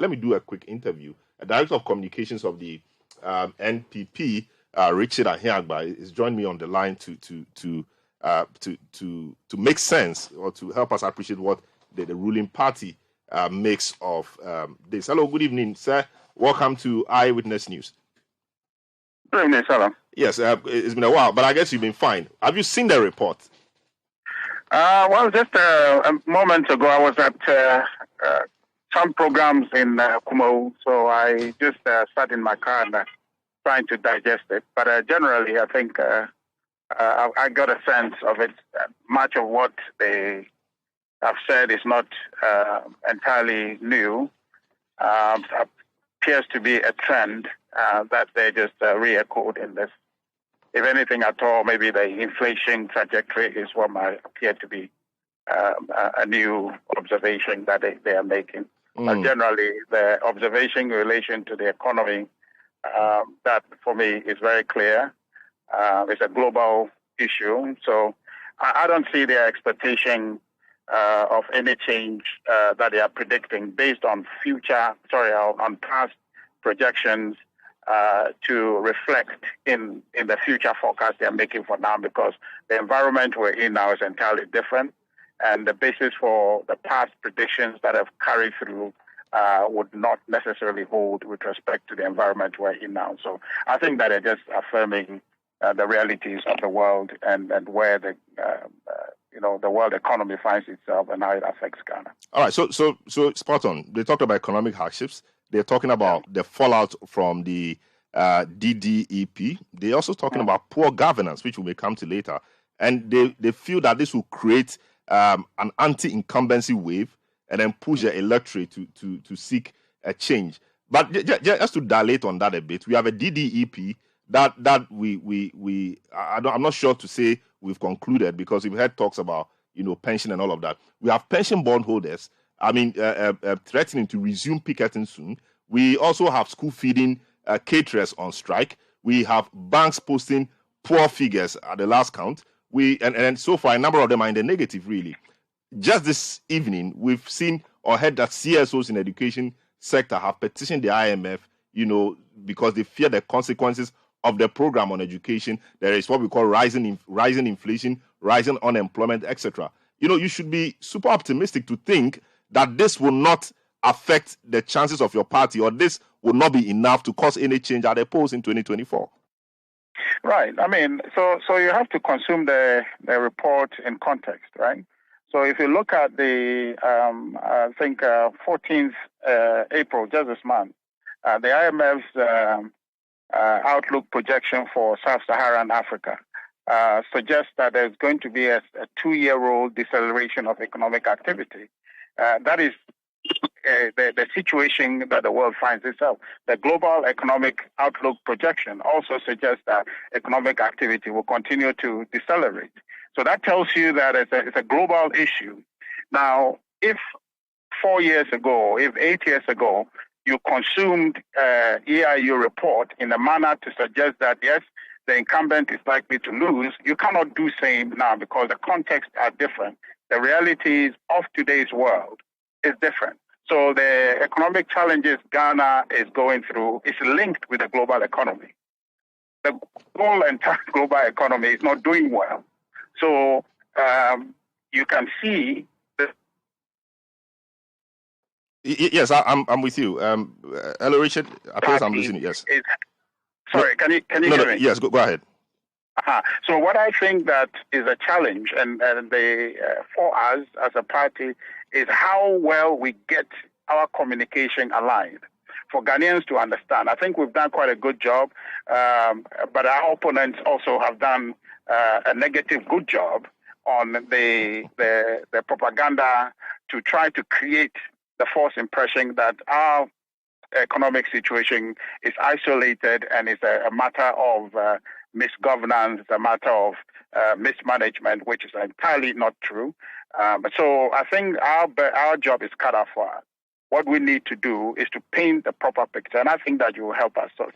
Let me do a quick interview. The Director of Communications of the NPP, Richard Ahiagbah, is joined me on the line to make sense or to help us appreciate what the ruling party makes of this. Hello, good evening, sir. Welcome to Eyewitness News. Good evening, sir. Yes, it's been a while, but I guess you've been fine. Have you seen the report? Well, just a moment ago, I was at some programs in Kumo, so I just sat in my car and trying to digest it. But generally, I think I got a sense of it. Much of what they have said is not entirely new. Appears to be a trend that they just re-echoed in this. If anything at all, maybe the inflation trajectory is what might appear to be a new observation that they are making. But generally, the observation in relation to the economy, that for me is very clear. It's a global issue. So I don't see their expectation of any change that they are predicting based on on past projections to reflect in the future forecast they are making for now, because the environment we're in now is entirely different, and the basis for the past predictions that have carried through would not necessarily hold with respect to the environment we're in now. So I think that they're just affirming the realities of the world and where the world economy finds itself and how it affects Ghana. All right, so spot on. They talked about economic hardships. They're talking about the fallout from the DDEP. They're also talking about poor governance, which we may come to later. And they feel that this will create an anti-incumbency wave and then push the electorate to seek a change. But just to dilate on that a bit, we have a DDEP that I'm not sure to say we've concluded, because we've had talks about pension and all of that. We have pension bondholders threatening to resume picketing soon. We also have school feeding caterers on strike. We have banks posting poor figures at the last count. And so far a number of them are in the negative, really. Just this evening, we've seen or heard that CSOs in the education sector have petitioned the IMF, because they fear the consequences of the program on education. There is what we call rising inflation, rising unemployment, etc. You should be super optimistic to think that this will not affect the chances of your party, or this will not be enough to cause any change at the polls in 2024. Right. I mean, so you have to consume the report in context, right? So if you look at the, 14th April, just this month, the IMF's outlook projection for Sub-Saharan Africa suggests that there's going to be a 2-year-old deceleration of economic activity. That is the situation that the world finds itself. The global economic outlook projection also suggests that economic activity will continue to decelerate. So that tells you that it's a global issue. Now, if 4 years ago, if 8 years ago, you consumed EIU report in a manner to suggest that, yes, the incumbent is likely to lose, you cannot do same now, because the contexts are different. The realities of today's world is different. So the economic challenges Ghana is going through is linked with the global economy. The whole entire global economy is not doing well. So you can see that. Yes, I'm with you. Hello, Richard. I think I'm listening. Yes. Sorry, can you hear me? Yes, go ahead. So what I think that is a challenge, and for us as a party, is how well we get our communication aligned for Ghanaians to understand. I think we've done quite a good job, but our opponents also have done a negative good job on the propaganda to try to create the false impression that our economic situation is isolated and is a matter of misgovernance, it's a matter of mismanagement, which is entirely not true. So I think our job is cut off for us. what we need to do is to paint the proper picture. And I think that you will help us. So,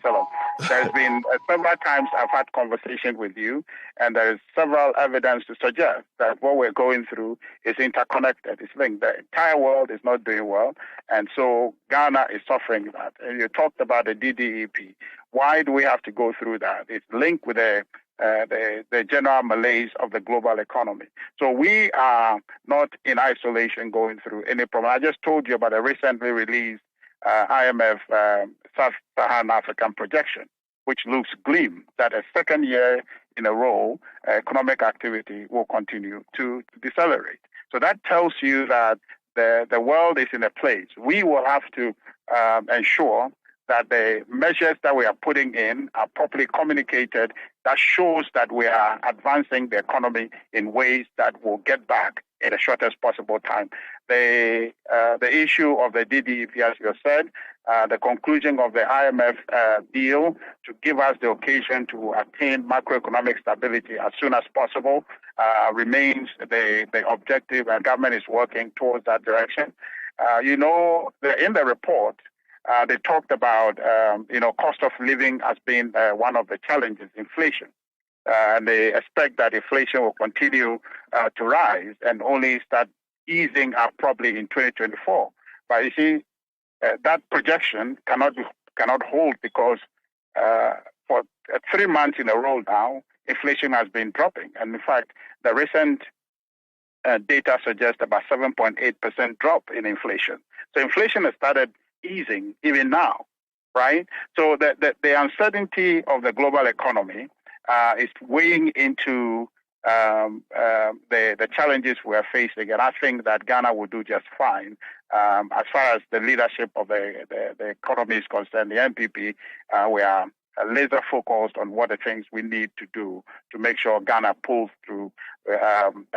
there's been several times I've had conversations with you, and there is several evidence to suggest that what we're going through is interconnected. It's linked. The entire world is not doing well, and so Ghana is suffering that. And you talked about the DDEP. Why do we have to go through that? It's linked with the general malaise of the global economy. So we are not in isolation going through any problem. I just told you about a recently released IMF Sub-Saharan African projection, which looks grim that a second year in a row, economic activity will continue to decelerate. So that tells you that the world is in a place. We will have to ensure that the measures that we are putting in are properly communicated. That shows that we are advancing the economy in ways that will get back in the shortest possible time. The issue of the DDEP, as you said, the conclusion of the IMF deal to give us the occasion to attain macroeconomic stability as soon as possible remains the objective, and government is working towards that direction. In the report, they talked about, cost of living as being one of the challenges, inflation. And they expect that inflation will continue to rise and only start easing up probably in 2024. But you see, that projection cannot hold because for 3 months in a row now, inflation has been dropping. And in fact, the recent data suggests about 7.8% drop in inflation. So inflation has started easing even now, right? So the uncertainty of the global economy is weighing into the challenges we are facing, and I think that Ghana will do just fine. As far as the leadership of the economy is concerned, the NPP, we are laser focused on what the things we need to do to make sure Ghana pulls through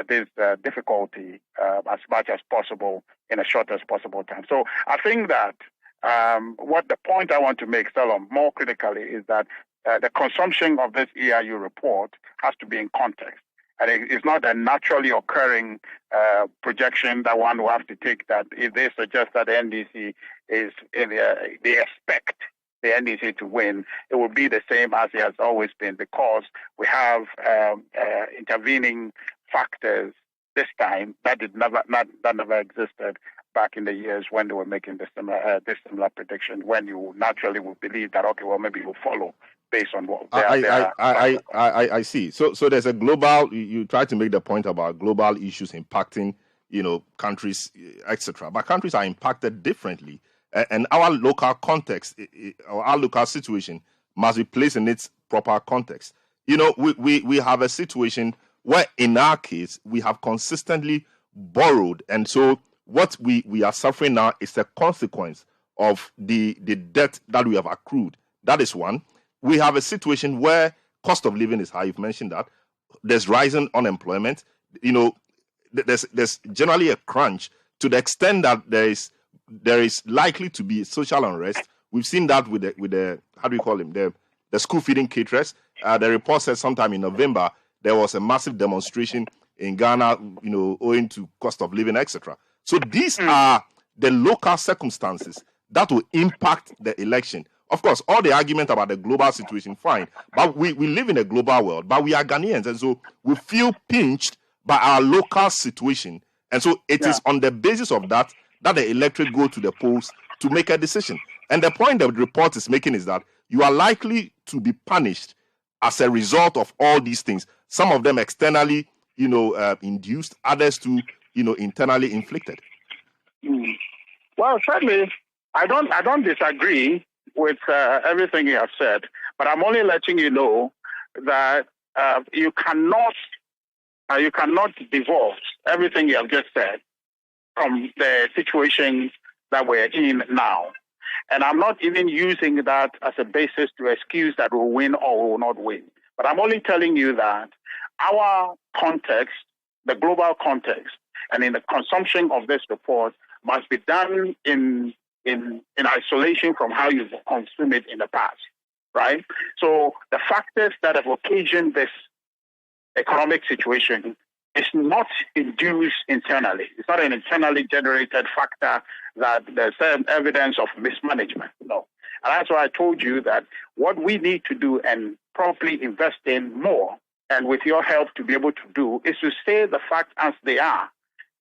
this difficulty as much as possible in the shortest possible time. So I think that what the point I want to make, Salom, more critically, is that the consumption of this EIU report has to be in context. And it's not a naturally occurring projection that one will have to take, that if they suggest that the NDC they expect the NDC to win, it will be the same as it has always been, because we have intervening factors this time that never existed back in the years when they were making this similar prediction, when you naturally would believe that, okay, well, maybe you'll follow based on what I see. So there's a global, you try to make the point about global issues impacting, countries, etc. But countries are impacted differently. And our local context, or our local situation, must be placed in its proper context. We have a situation where, in our case, we have consistently borrowed. And so what we are suffering now is a consequence of the debt that we have accrued. That is one. We have a situation where cost of living is high. You've mentioned that. There's rising unemployment. There's generally a crunch to the extent that there is likely to be social unrest. We've seen that with the how do you call them, the school feeding caterers. The report says sometime in November there was a massive demonstration in Ghana, owing to cost of living, etc. So these are the local circumstances that will impact the election. Of course, all the argument about the global situation, fine. But we live in a global world, but we are Ghanaians, and so we feel pinched by our local situation. And so it is on the basis of that the electorate go to the polls to make a decision. And the point that the report is making is that you are likely to be punished as a result of all these things. Some of them externally, induced, others to, internally inflicted. Well, certainly, I don't disagree with everything you have said, but I'm only letting you know that you cannot divorce everything you have just said from the situation that we're in now. And I'm not even using that as a basis to excuse that we'll win or will not win. But I'm only telling you that our context, the global context, and in the consumption of this report must be done in isolation from how you've consumed it in the past, right? So the factors that have occasioned this economic situation is not induced internally. It's not an internally generated factor that there's evidence of mismanagement. No. And that's why I told you that what we need to do and probably invest in more, and with your help to be able to do, is to say the facts as they are.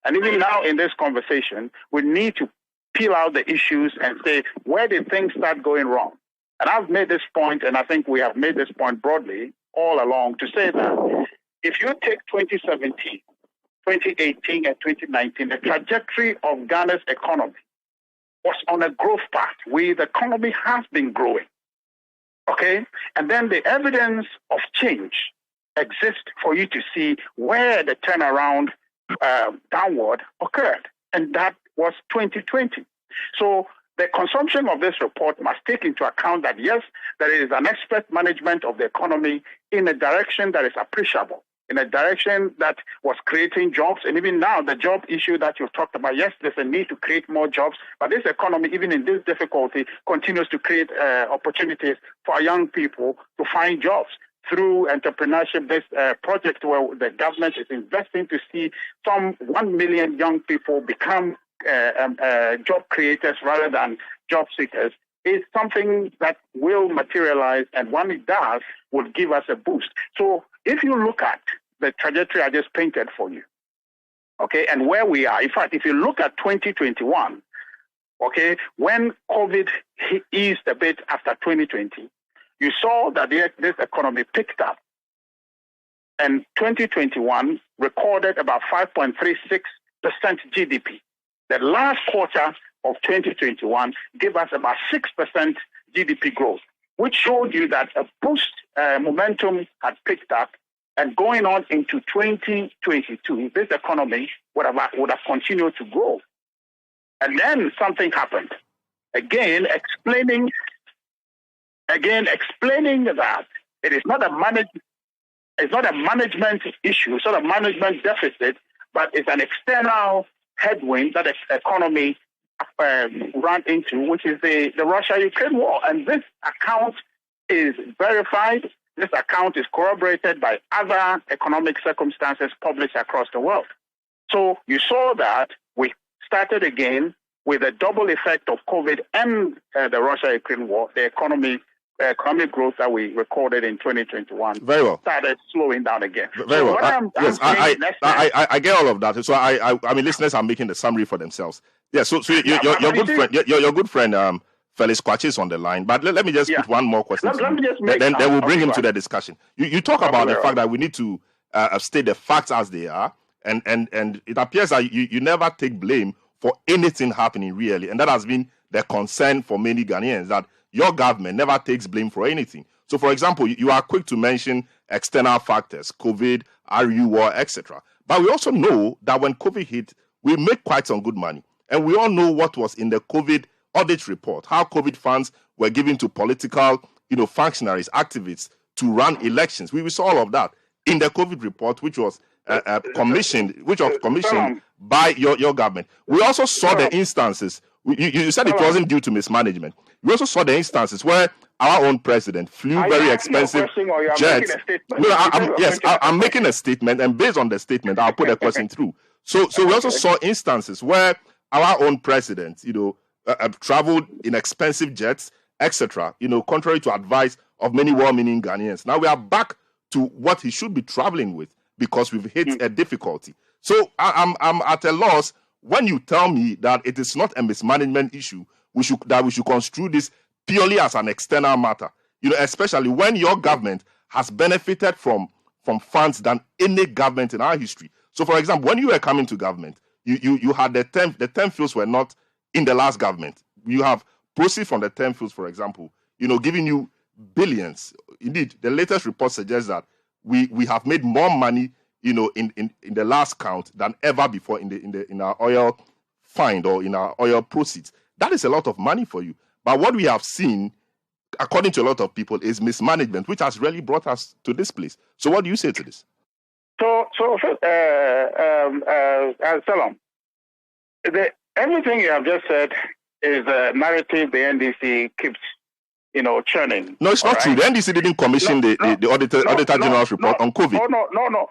And even now in this conversation, we need to peel out the issues and say, where did things start going wrong? And I've made this point, and I think we have made this point broadly all along, to say that if you take 2017, 2018, and 2019, the trajectory of Ghana's economy was on a growth path. The economy has been growing, okay? And then the evidence of change exists for you to see where the turnaround downward occurred, and that was 2020. So the consumption of this report must take into account that, yes, there is an expert management of the economy in a direction that is appreciable, in a direction that was creating jobs. And even now, the job issue that you've talked about, yes, there's a need to create more jobs, but this economy, even in this difficulty, continues to create opportunities for young people to find jobs through entrepreneurship. This project where the government is investing to see some 1 million young people become job creators rather than job seekers is something that will materialize, and when it does, will give us a boost. So if you look at the trajectory I just painted for you, okay, and where we are, in fact, if you look at 2021, okay, when COVID eased a bit after 2020, you saw that this economy picked up, and 2021 recorded about 5.36% GDP. The last quarter of 2021 gave us about 6% GDP growth, which showed you that a boost momentum had picked up, and going on into 2022, this economy would have continued to grow. And then something happened. Again, explaining that it is not a management issue, it's not a management deficit, but it's an external headwind that the economy ran into, which is the Russia-Ukraine war. And this account is verified. This account is corroborated by other economic circumstances published across the world. So you saw that we started again with a double effect of COVID and the Russia-Ukraine war. The economic growth that we recorded in 2021 very well started slowing down again. Very well. I get all of that. So I mean, listeners are making the summary for themselves. Yeah. So your good friend Felix Kwachi is on the line. But let me just put one more question. Let me just make then we'll bring him to the discussion. You talk about the fact that we need to state the facts as they are, and it appears that you never take blame for anything happening really, and that has been the concern for many Ghanaians, that your government never takes blame for anything. So, for example, you are quick to mention external factors, COVID, RU war, etc. But we also know that when COVID hit, we made quite some good money. And we all know what was in the COVID audit report, how COVID funds were given to political, functionaries, activists to run elections. We saw all of that in the COVID report, which was commissioned by your government. We also saw the instances. You said it wasn't due to mismanagement. We also saw the instances where our own president flew very expensive jets. I'm making a statement, and based on the statement, I'll put a question through. So we also saw instances where our own president, traveled in expensive jets, etc. Contrary to advice of many well-meaning Ghanaians. Now we are back to what he should be traveling with because we've hit a difficulty. So I'm at a loss when you tell me that it is not a mismanagement issue. We should construe this purely as an external matter. Especially when your government has benefited from funds than any government in our history. So, for example, when you were coming to government, you had the 10 fields were not in the last government. You have proceeds from the 10 fields, for example, giving you billions. Indeed, the latest report suggests that we have made more money, in the last count than ever before in our oil find or in our oil proceeds. That is a lot of money for you. But what we have seen, according to a lot of people, is mismanagement, which has really brought us to this place. So what do you say to this? So Salam, everything you have just said is a narrative the NDC keeps churning. No, it's not true. The NDC didn't commission the Auditor General's report on COVID. No.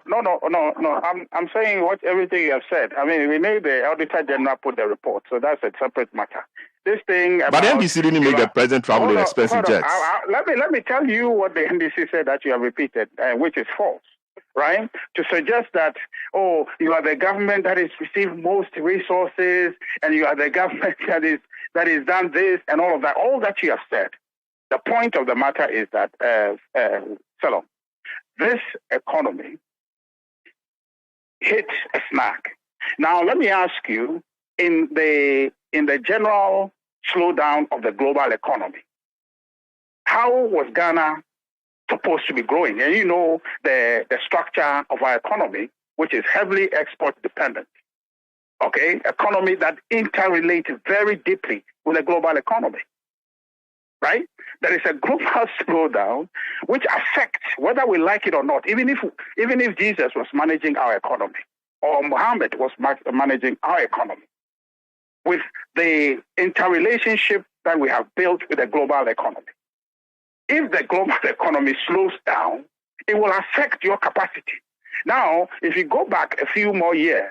I'm saying everything you have said. I mean, we know the Auditor General put the report, so that's a separate matter. This thing about, but the NDC didn't make the president travel in expensive jets. Let me tell you what the NDC said that you have repeated, which is false. Right? To suggest that, you are the government that has received most resources, and you are the government that is done this and all of that you have said. The point of the matter is that, Salom, this economy hit a snag. Now, let me ask you, in the general slowdown of the global economy, how was Ghana supposed to be growing? And you know the structure of our economy, which is heavily export dependent. Okay, economy that interrelates very deeply with the global economy. Right? There is a global slowdown which affects whether we like it or not. Even if Jesus was managing our economy, or Muhammad was managing our economy, with the interrelationship that we have built with the global economy. If the global economy slows down, it will affect your capacity. Now, if you go back a few more years,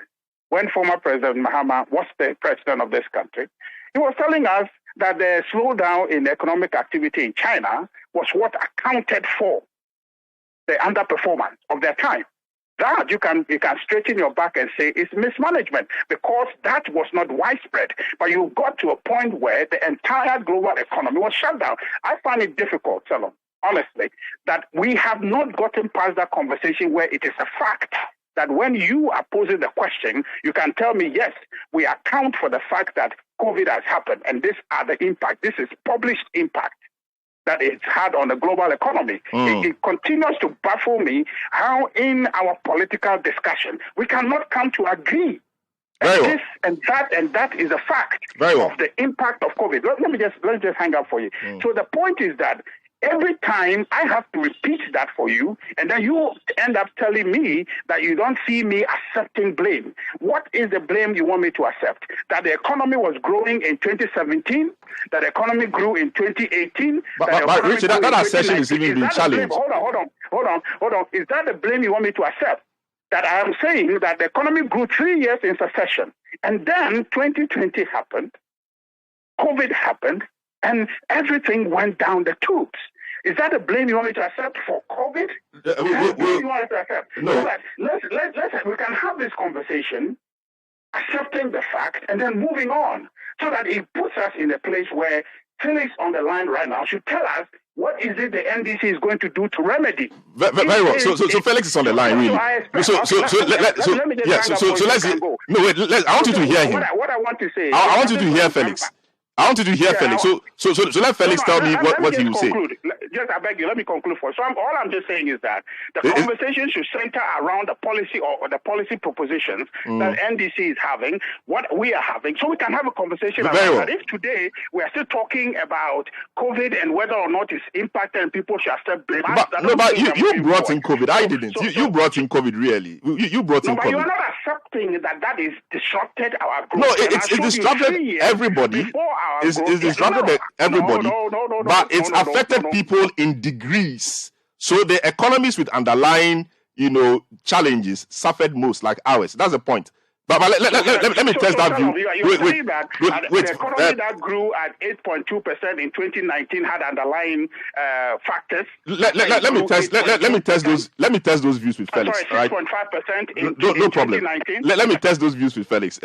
when former President Mahama was the president of this country, he was telling us that the slowdown in economic activity in China was what accounted for the underperformance of their time. That you can straighten your back and say it's mismanagement, because that was not widespread. But you got to a point where the entire global economy was shut down. I find it difficult, Salom, honestly, that we have not gotten past that conversation where it is a fact that when you are posing the question, you can tell me, yes, we account for the fact that COVID has happened, and these are the impact. This is published impact that it's had on the global economy. It continues to baffle me how in our political discussion we cannot come to agree. This and that is a fact of the impact of COVID. Let me just hang up for you. So the point is that every time I have to repeat that for you, and then you end up telling me that you don't see me accepting blame. What is the blame you want me to accept? That the economy was growing in 2017, that the economy grew in 2018. But Richard, that assertion is even being challenged. Hold on. Is that the blame you want me to accept? That I am saying that the economy grew 3 years in succession, and then 2020 happened, COVID happened, and everything went down the tubes. Is that the blame you want me to accept for COVID? You want me to accept? No. Let's we can have this conversation, accepting the fact, and then moving on, so that it puts us in a place where Felix on the line right now should tell us what is it the NDC is going to do to remedy. Very well. So Felix is on the line, really. I want you to hear him. What I want to say. I want you to hear Felix. I want you to hear Felix. So let Felix tell me what he will say. Just, I beg you, let me conclude first. So all I'm just saying is that the conversation should center around the policy or the policy propositions that NDC is having, what we are having, so we can have a conversation about that. If today we are still talking about COVID and whether or not it's impacted and people should accept blame. But you brought in COVID. I didn't. You brought in COVID, really. You brought in COVID. But you are not accepting that is disrupted our growth. No, it's disrupted everybody. It's disrupted everybody. No, but it's affected people in degrees. So the economies with underlying, challenges suffered most, like ours. That's the point. But let me test that view. You're saying that the economy that grew at 8.2% in 2019 had underlying factors. Let me test those views with Felix. Sorry, 6.5% in 2019. No problem. Let me test those views with Felix.